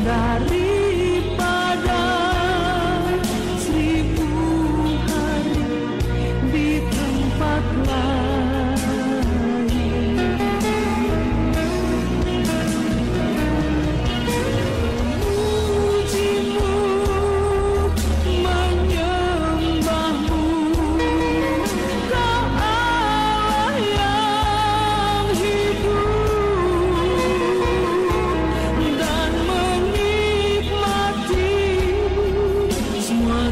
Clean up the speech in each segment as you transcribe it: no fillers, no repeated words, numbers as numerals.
daripada 1000 hari di tempat lain. Memujimu, menyembahmu, Kau Allah yang hidup, dan menikmati semua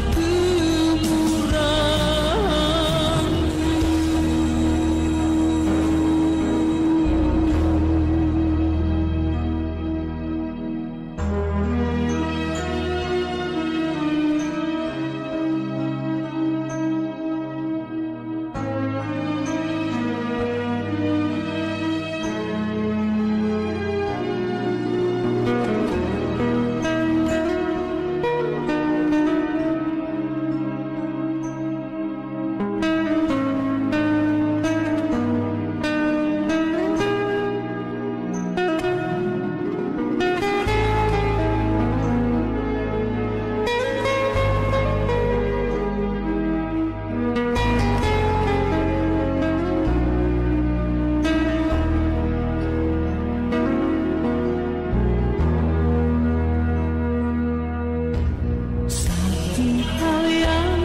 satu hal yang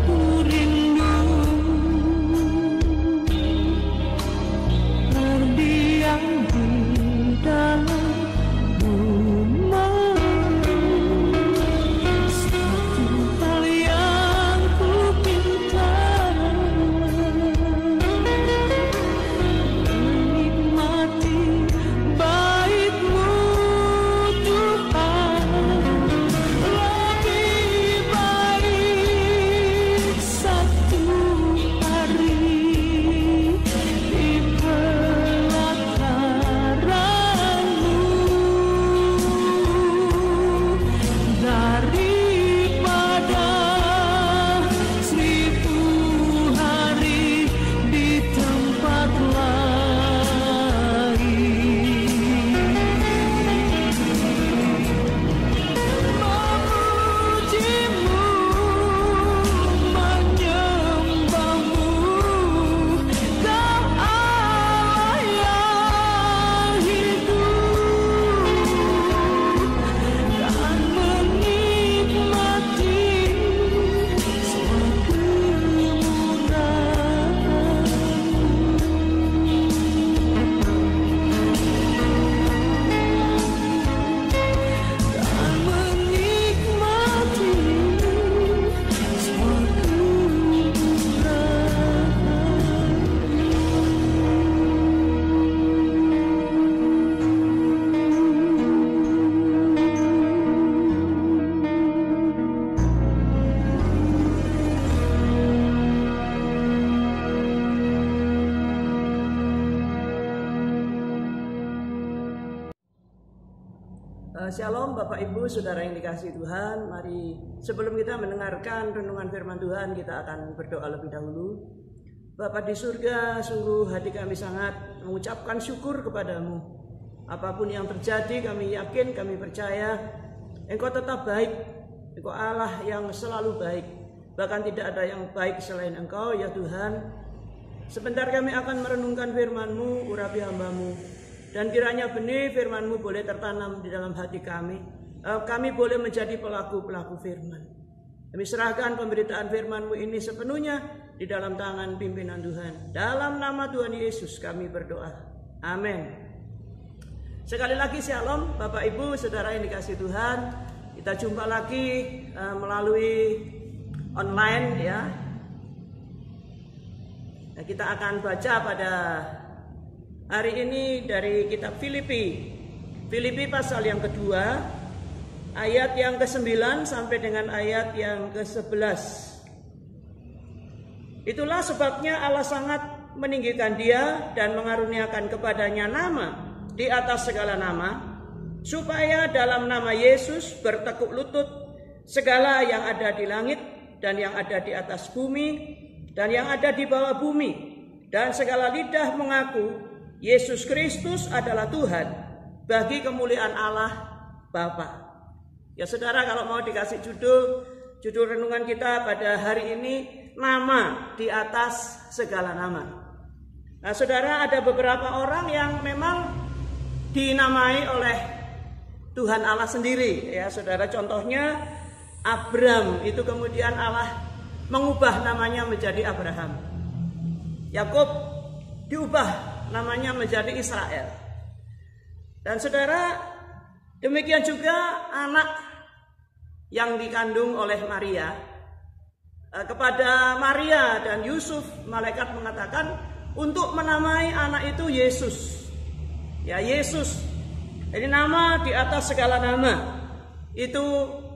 ku rindu, terdiam di dalam rumahmu. Satu hal yang ku pinta, menikmati baik-Mu Tuhan. Lebih baik satu hari di pelataran-Mu daripada 1000 hari di tempat lain. Memujimu, menyembahmu, Kau Allah yang hidup, dan menikmati semua dan menikmati semua Shalom Bapak Ibu Saudara yang dikasihi Tuhan. Mari sebelum kita mendengarkan renungan firman Tuhan, kita akan berdoa lebih dahulu. Bapa di surga, sungguh hati kami sangat mengucapkan syukur kepadamu. Apapun yang terjadi, kami yakin, kami percaya Engkau tetap baik. Engkau Allah yang selalu baik. Bahkan tidak ada yang baik selain Engkau ya Tuhan. Sebentar kami akan merenungkan firman-Mu, urapi hamba-Mu. Dan kiranya benih firman-Mu boleh tertanam di dalam hati kami. Kami boleh menjadi pelaku-pelaku firman. Kami serahkan pemberitaan firman-Mu ini sepenuhnya di dalam tangan pimpinan Tuhan. Dalam nama Tuhan Yesus kami berdoa. Amin. Sekali lagi shalom Bapak Ibu Saudara yang dikasihi Tuhan. Kita jumpa lagi melalui online ya. Nah, kita akan baca pada hari ini dari kitab Filipi. Filipi pasal yang kedua, ayat yang ke-9 sampai dengan ayat yang ke-11. Itulah sebabnya Allah sangat meninggikan dia dan mengaruniakan kepadanya nama di atas segala nama, supaya dalam nama Yesus bertekuk lutut segala yang ada di langit dan yang ada di atas bumi dan yang ada di bawah bumi, dan segala lidah mengaku Yesus Kristus adalah Tuhan, bagi kemuliaan Allah Bapa. Ya saudara, kalau mau dikasih judul renungan kita pada hari ini, nama di atas segala nama. Nah saudara, ada beberapa orang yang memang dinamai oleh Tuhan Allah sendiri. Ya saudara, contohnya Abram, itu kemudian Allah mengubah namanya menjadi Abraham. Yakub diubah namanya menjadi Israel. Dan saudara, demikian juga anak yang dikandung oleh Maria. Kepada Maria dan Yusuf, malaikat mengatakan untuk menamai anak itu Yesus. Ya, Yesus. Jadi nama di atas segala nama itu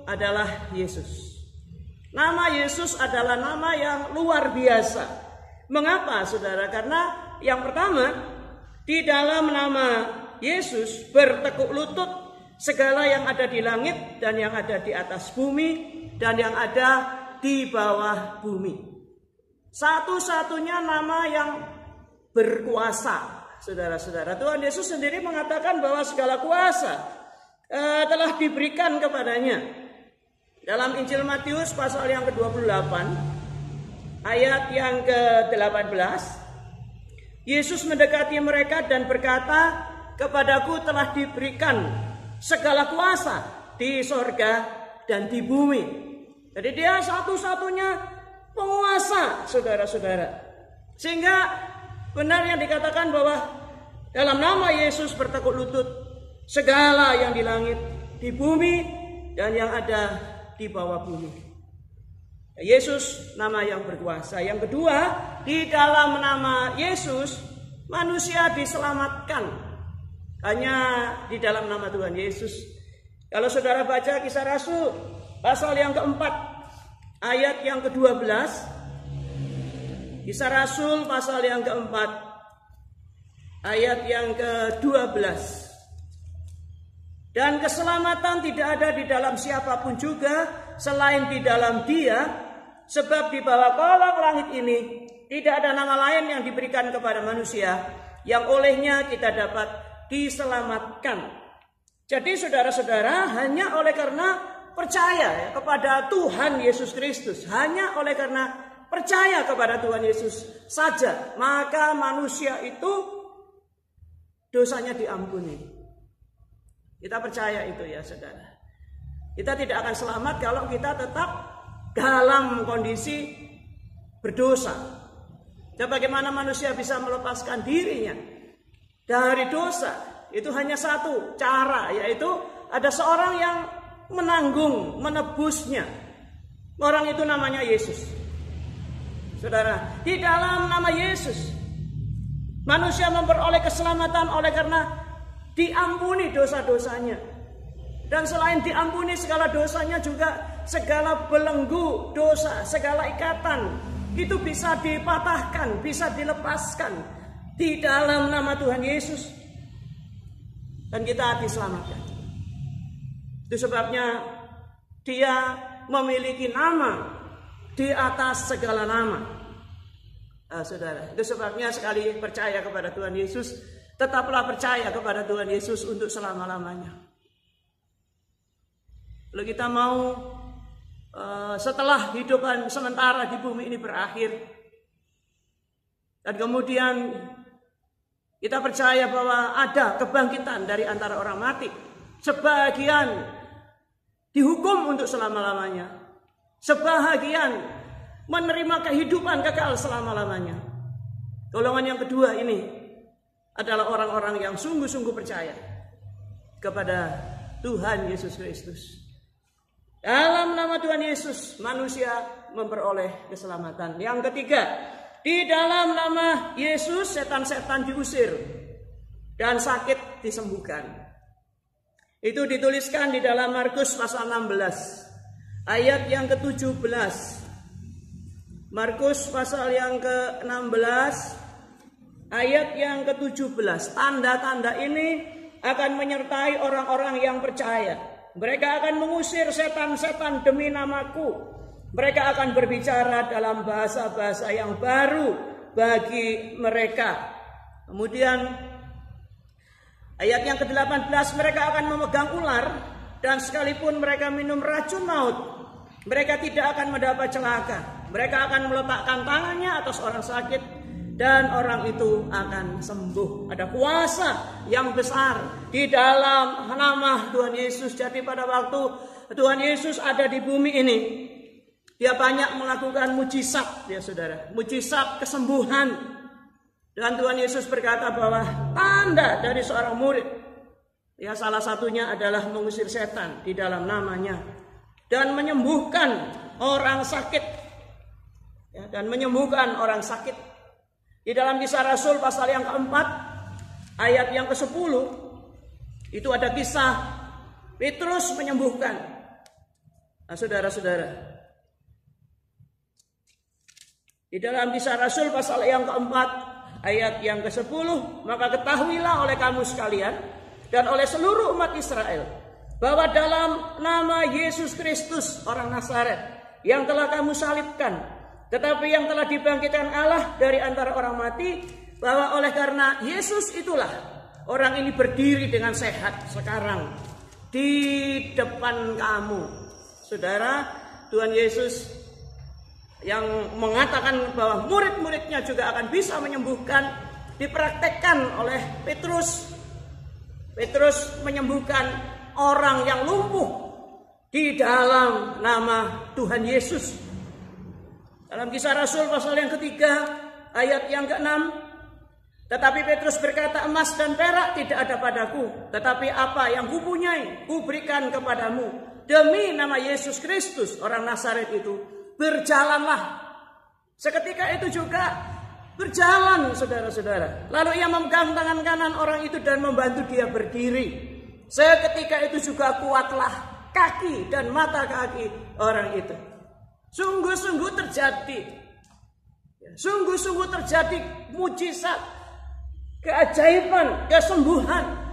adalah Yesus. Nama Yesus adalah nama yang luar biasa. Mengapa saudara? Karena yang pertama, di dalam nama Yesus bertekuk lutut segala yang ada di langit dan yang ada di atas bumi dan yang ada di bawah bumi. Satu-satunya nama yang berkuasa, saudara-saudara. Tuhan Yesus sendiri mengatakan bahwa segala kuasa telah diberikan kepadanya. Dalam Injil Matius pasal yang ke-28 ayat yang ke-18, Yesus mendekati mereka dan berkata, "Kepadaku telah diberikan segala kuasa di sorga dan di bumi." Jadi dia satu-satunya penguasa, saudara-saudara. Sehingga benar yang dikatakan bahwa dalam nama Yesus bertekuk lutut segala yang di langit, di bumi, dan yang ada di bawah bumi. Yesus nama yang berkuasa. Yang kedua, di dalam nama Yesus manusia diselamatkan. Hanya di dalam nama Tuhan Yesus. Kalau saudara baca Kisah Rasul pasal yang keempat ayat yang ke-12, Kisah Rasul pasal yang keempat ayat yang ke-12. Dan keselamatan tidak ada di dalam siapapun juga selain di dalam Dia, sebab di bawah kolong langit ini tidak ada nama lain yang diberikan kepada manusia yang olehnya kita dapat diselamatkan. Jadi saudara-saudara, hanya oleh karena percaya kepada Tuhan Yesus Kristus, hanya oleh karena percaya kepada Tuhan Yesus saja, maka manusia itu dosanya diampuni. Kita percaya itu ya saudara. Kita tidak akan selamat kalau kita tetap dalam kondisi berdosa. Dan bagaimana manusia bisa melepaskan dirinya dari dosa? Itu hanya satu cara, yaitu ada seorang yang menanggung, menebusnya. Orang itu namanya Yesus. Saudara, di dalam nama Yesus manusia memperoleh keselamatan oleh karena diampuni dosa-dosanya. Dan selain diampuni segala dosanya juga segala belenggu dosa, segala ikatan itu bisa dipatahkan, bisa dilepaskan di dalam nama Tuhan Yesus. Dan kita diselamatkan. Itu sebabnya Dia memiliki nama di atas segala nama. Saudara, itu sebabnya sekali percaya kepada Tuhan Yesus, tetaplah percaya kepada Tuhan Yesus untuk selama-lamanya. Kalau kita mau setelah hidupan sementara di bumi ini berakhir, dan kemudian kita percaya bahwa ada kebangkitan dari antara orang mati, sebagian dihukum untuk selama-lamanya, sebagian menerima kehidupan kekal selama-lamanya. Golongan yang kedua ini adalah orang-orang yang sungguh-sungguh percaya kepada Tuhan Yesus Kristus. Dalam nama Tuhan Yesus manusia memperoleh keselamatan. Yang ketiga, di dalam nama Yesus setan-setan diusir dan sakit disembuhkan. Itu dituliskan di dalam Markus pasal 16 ayat yang ke-17. Markus pasal yang ke-16 ayat yang ke-17. Tanda-tanda ini akan menyertai orang-orang yang percaya. Mereka akan mengusir setan-setan demi namaku. Mereka akan berbicara dalam bahasa-bahasa yang baru bagi mereka. Kemudian ayat yang ke-18, mereka akan memegang ular dan sekalipun mereka minum racun maut, mereka tidak akan mendapat celaka. Mereka akan meletakkan tangannya atas orang sakit dan orang itu akan sembuh. Ada kuasa yang besar di dalam nama Tuhan Yesus. Jadi pada waktu Tuhan Yesus ada di bumi ini, Dia banyak melakukan mujizat, ya saudara, mujizat kesembuhan. Dan Tuhan Yesus berkata bahwa tanda dari seorang murid, ya salah satunya adalah mengusir setan di dalam namanya dan menyembuhkan orang sakit, ya, dan menyembuhkan orang sakit. Di dalam Kisah Rasul pasal yang keempat ayat yang ke-10 itu ada kisah Petrus menyembuhkan. Nah, saudara-saudara, di dalam Kisah Rasul pasal yang keempat ayat yang ke-10, maka ketahuilah oleh kamu sekalian dan oleh seluruh umat Israel bahwa dalam nama Yesus Kristus orang Nazaret yang telah kamu salibkan, tetapi yang telah dibangkitkan Allah dari antara orang mati, bahwa oleh karena Yesus itulah orang ini berdiri dengan sehat sekarang di depan kamu. Saudara, Tuhan Yesus yang mengatakan bahwa murid-muridnya juga akan bisa menyembuhkan, dipraktekkan oleh Petrus. Petrus menyembuhkan orang yang lumpuh di dalam nama Tuhan Yesus. Dalam Kisah Rasul pasal yang ketiga ayat yang ke-6, tetapi Petrus berkata, emas dan perak tidak ada padaku, tetapi apa yang kupunyai kuberikan kepadamu. Demi nama Yesus Kristus orang Nazaret itu, berjalanlah. Seketika itu juga berjalan, saudara-saudara. Lalu ia memegang tangan kanan orang itu dan membantu dia berdiri. Seketika itu juga kuatlah kaki dan mata kaki orang itu. Sungguh-sungguh terjadi, sungguh-sungguh terjadi mujizat, keajaiban, kesembuhan.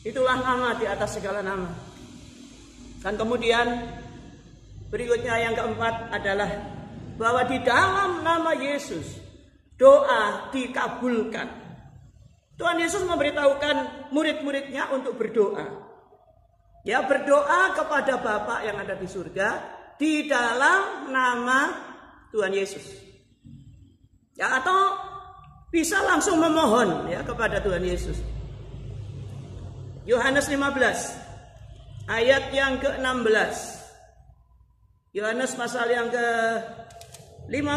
Itulah nama di atas segala nama. Dan kemudian berikutnya yang keempat adalah bahwa di dalam nama Yesus doa dikabulkan. Tuhan Yesus memberitahukan murid-muridnya untuk berdoa. Ya, berdoa kepada Bapa yang ada di surga di dalam nama Tuhan Yesus. Ya, atau bisa langsung memohon ya kepada Tuhan Yesus. Yohanes 15 ayat yang ke-16. Yohanes pasal yang ke-15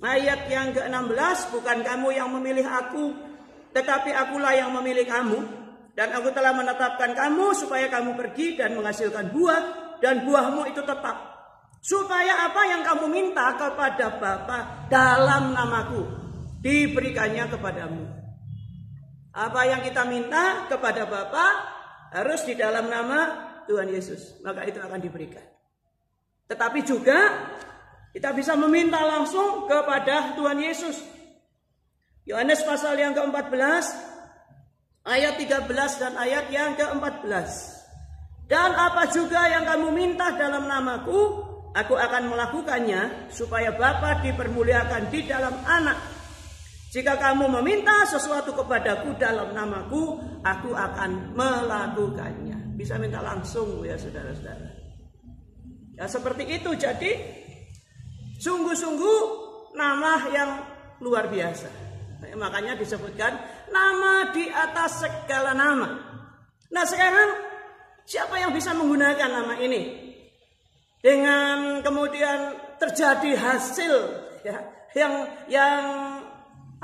ayat yang ke-16, bukan kamu yang memilih aku, tetapi akulah yang memilih kamu, dan aku telah menetapkan kamu supaya kamu pergi dan menghasilkan buah, dan buahmu itu tetap, supaya apa yang kamu minta kepada Bapa dalam namaku diberikannya kepadamu. Apa yang kita minta kepada Bapa harus di dalam nama Tuhan Yesus, maka itu akan diberikan. Tetapi juga kita bisa meminta langsung kepada Tuhan Yesus. Yohanes pasal yang ke-14 ayat 13 dan ayat yang ke-14. Dan apa juga yang kamu minta dalam namaku, aku akan melakukannya, supaya Bapa dipermuliakan di dalam Anak. Jika kamu meminta sesuatu kepadaku dalam namaku, aku akan melakukannya. Bisa minta langsung ya saudara-saudara. Ya seperti itu. Jadi sungguh-sungguh nama yang luar biasa. Makanya disebutkan nama di atas segala nama. Nah sekarang siapa yang bisa menggunakan nama ini? Dengan kemudian terjadi hasil ya, yang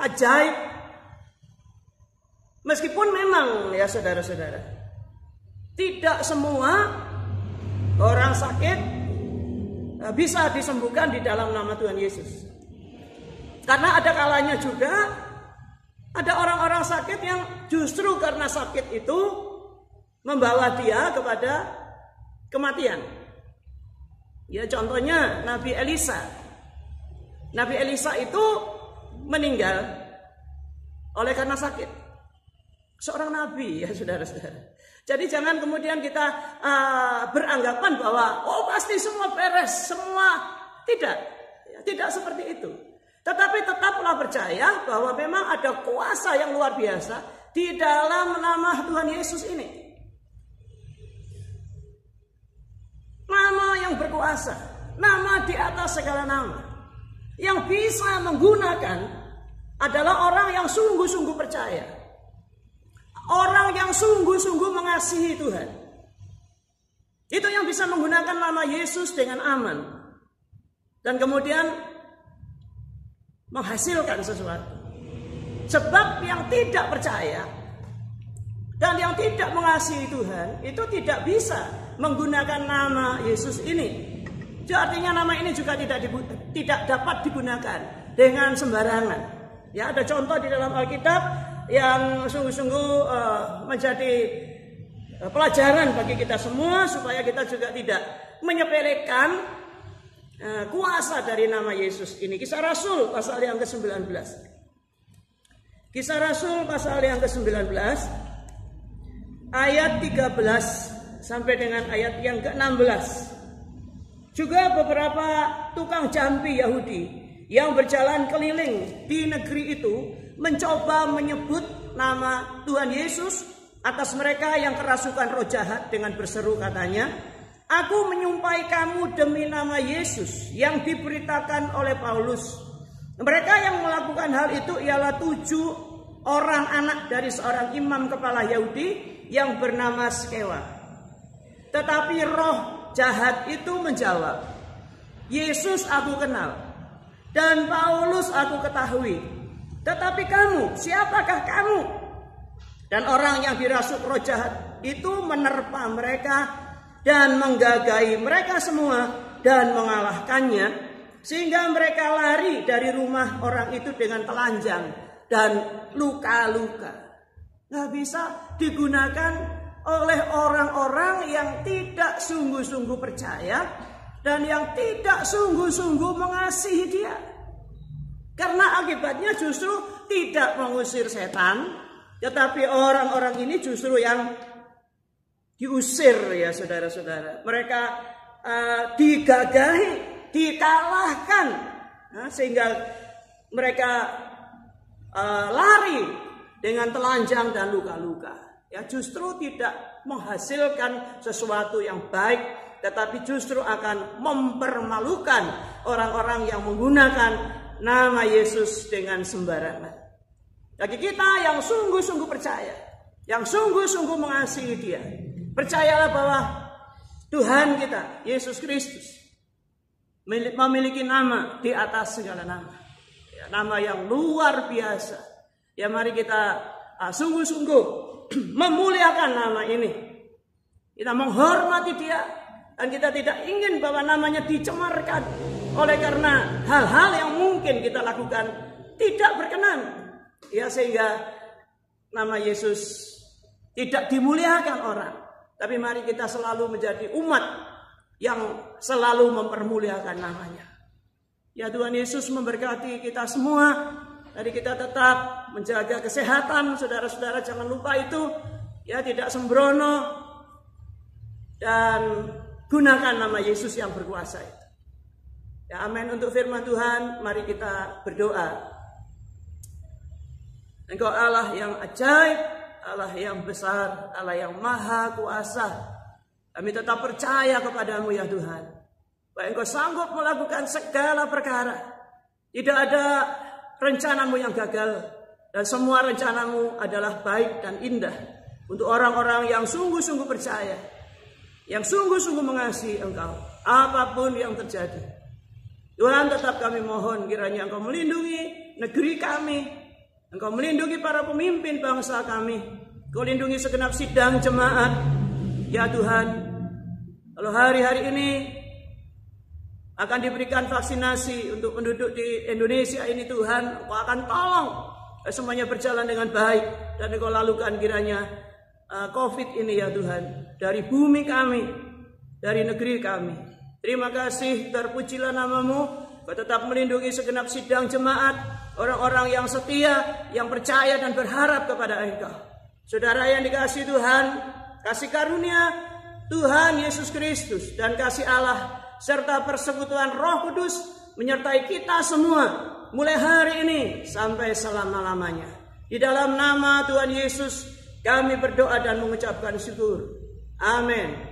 ajaib. Meskipun memang ya saudara-saudara, tidak semua orang sakit bisa disembuhkan di dalam nama Tuhan Yesus. Karena ada kalanya juga ada orang-orang sakit yang justru karena sakit itu membawa dia kepada kematian. Ya contohnya Nabi Elisa. Nabi Elisa itu meninggal oleh karena sakit. Seorang nabi ya saudara-saudara. Jadi jangan kemudian kita beranggapan bahwa pasti semua beres, semua tidak. Ya, tidak seperti itu. Tetapi tetaplah percaya bahwa memang ada kuasa yang luar biasa di dalam nama Tuhan Yesus ini. Nama yang berkuasa, nama di atas segala nama. Yang bisa menggunakan adalah orang yang sungguh-sungguh percaya. Orang yang sungguh-sungguh mengasihi Tuhan. Itu yang bisa menggunakan nama Yesus dengan aman. Dan kemudian menghasilkan sesuatu. Sebab yang tidak percaya dan yang tidak mengasihi Tuhan itu tidak bisa menggunakan nama Yesus ini. Itu artinya nama ini juga tidak dapat digunakan dengan sembarangan. Ya, ada contoh di dalam Alkitab yang sungguh-sungguh menjadi pelajaran bagi kita semua supaya kita juga tidak menyepelekan kuasa dari nama Yesus ini. Kisah Rasul pasal yang ke-19. Kisah Rasul pasal yang ke-19 ayat 13 sampai dengan ayat yang ke-16. Juga beberapa tukang jampi Yahudi yang berjalan keliling di negeri itu mencoba menyebut nama Tuhan Yesus atas mereka yang kerasukan roh jahat dengan berseru katanya, "Aku menyumpahi kamu demi nama Yesus yang diberitakan oleh Paulus." Mereka yang melakukan hal itu ialah 7 orang anak dari seorang imam kepala Yahudi yang bernama Skewa. Tetapi roh jahat itu menjawab, "Yesus aku kenal dan Paulus aku ketahui. Tetapi kamu, siapakah kamu?" Dan orang yang dirasuk roh jahat itu menerpa mereka dan menggagahi mereka semua dan mengalahkannya, sehingga mereka lari dari rumah orang itu dengan telanjang dan luka-luka. Nggak bisa digunakan oleh orang-orang yang tidak sungguh-sungguh percaya dan yang tidak sungguh-sungguh mengasihi Dia. Karena akibatnya justru tidak mengusir setan, tetapi orang-orang ini justru yang diusir, ya saudara-saudara. Mereka digagahi, dikalahkan, sehingga mereka lari dengan telanjang dan luka-luka. Ya, justru tidak menghasilkan sesuatu yang baik, tetapi justru akan mempermalukan orang-orang yang menggunakan nama Yesus dengan sembarangan. Bagi kita yang sungguh-sungguh percaya, yang sungguh-sungguh mengasihi Dia, percayalah bahwa Tuhan kita, Yesus Kristus, memiliki nama di atas segala nama. Ya, nama yang luar biasa. Ya, mari kita sungguh-sungguh memuliakan nama ini. Kita menghormati Dia dan kita tidak ingin bahwa namanya dicemarkan oleh karena hal-hal yang mungkin kita lakukan tidak berkenan. Ya, sehingga nama Yesus tidak dimuliakan orang. Tapi mari kita selalu menjadi umat yang selalu mempermuliakan namanya. Ya, Tuhan Yesus memberkati kita semua. Jadi kita tetap menjaga kesehatan, saudara-saudara, jangan lupa itu. Ya, tidak sembrono. Dan gunakan nama Yesus yang berkuasa itu. Ya, amin. Untuk firman Tuhan, mari kita berdoa. Engkau Allah yang ajaib, Allah yang besar, Allah yang maha kuasa. Kami tetap percaya kepadamu ya Tuhan, bahwa Engkau sanggup melakukan segala perkara. Tidak ada rencanamu yang gagal, dan semua rencanamu adalah baik dan indah untuk orang-orang yang sungguh-sungguh percaya, yang sungguh-sungguh mengasihi Engkau, apapun yang terjadi. Tuhan, tetap kami mohon kiranya Engkau melindungi negeri kami, Engkau melindungi para pemimpin bangsa kami, Engkau lindungi segenap sidang jemaat. Ya Tuhan, kalau hari-hari ini akan diberikan vaksinasi untuk penduduk di Indonesia ini, Tuhan, Engkau akan tolong semuanya berjalan dengan baik, dan Engkau lalukan kiranya COVID ini ya Tuhan dari bumi kami, dari negeri kami. Terima kasih, terpujilah namamu. Kau tetap melindungi segenap sidang jemaat, orang-orang yang setia, yang percaya dan berharap kepada Engkau. Saudara yang dikasihi Tuhan, kasih karunia Tuhan Yesus Kristus dan kasih Allah serta persekutuan Roh Kudus menyertai kita semua mulai hari ini sampai selama-lamanya. Di dalam nama Tuhan Yesus kami berdoa dan mengucapkan syukur. Amin.